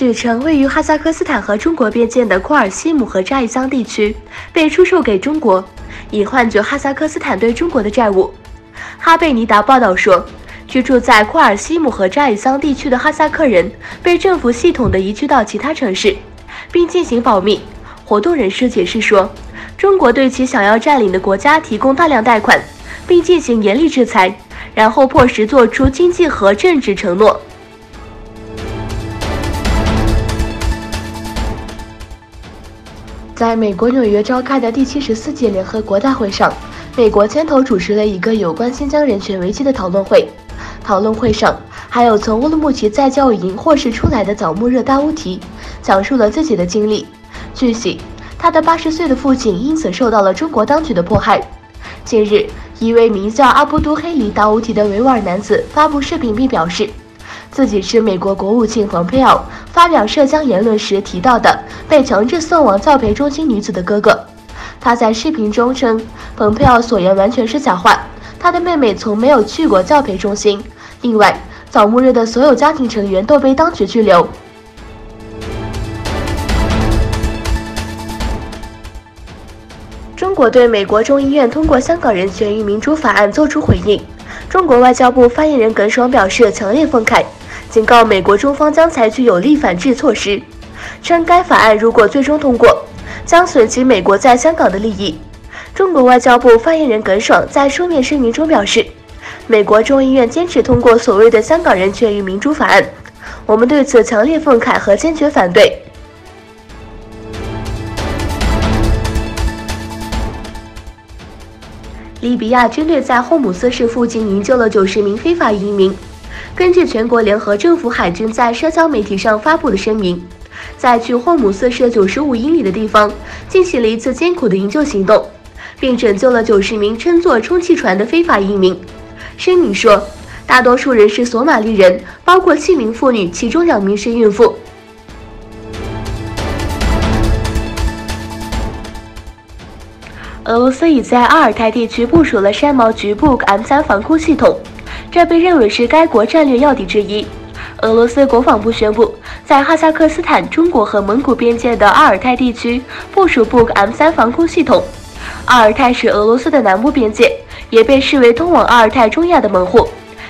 据称，位于哈萨克斯坦和中国边界的库尔西姆和扎伊桑地区被出售给中国，以换取哈萨克斯坦对中国的债务。哈贝尼达报道说，居住在库尔西姆和扎伊桑地区的哈萨克人被政府系统地移居到其他城市，并进行保密。活动人士解释说，中国对其想要占领的国家提供大量贷款，并进行严厉制裁，然后迫使做出经济和政治承诺。在美国纽约召开的第74届联合国大会上，美国牵头主持了一个有关新疆人权危机的讨论会。讨论会上，还有从乌鲁木齐在教育营获释出来的早木热达乌提，讲述了自己的经历。据悉，他的80岁的父亲因此受到了中国当局的迫害。近日，一位名叫阿布都黑里达乌提的维吾尔男子发布视频并表示，自己是美国国务卿蓬佩奥发表涉疆言论时提到的被强制送往教培中心女子的哥哥。他在视频中称，蓬佩奥所言完全是假话，他的妹妹从没有去过教培中心。另外，早木热的所有家庭成员都被当局拘留。中国对美国众议院通过香港人权与民主法案作出回应。中国外交部发言人耿爽表示强烈愤慨，警告美国中方将采取有力反制措施，称该法案如果最终通过，将损及美国在香港的利益。中国外交部发言人耿爽在书面声明中表示，美国众议院坚持通过所谓的香港人权与民主法案，我们对此强烈愤慨和坚决反对。利比亚军队在霍姆斯市附近营救了90名非法移民。根据全国联合政府海军在社交媒体上发布的声明，在距霍姆斯市95英里的地方进行了一次艰苦的营救行动，并拯救了90名乘坐充气船的非法移民。声明说，大多数人是索马利人，包括7名妇女，其中2名是孕妇。俄罗斯已在阿尔泰地区部署了山毛局部 M3 防空系统，这被认为是该国战略要地之一。俄罗斯国防部宣布，在哈萨克斯坦、中国和蒙古边界的阿尔泰地区部署部 M3 防空系统。阿尔泰是俄罗斯的南部边界，也被视为通往阿尔泰中亚的门户。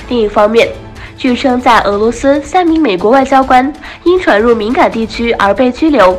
另一方面，据称在俄罗斯3名美国外交官因闯入敏感地区而被拘留。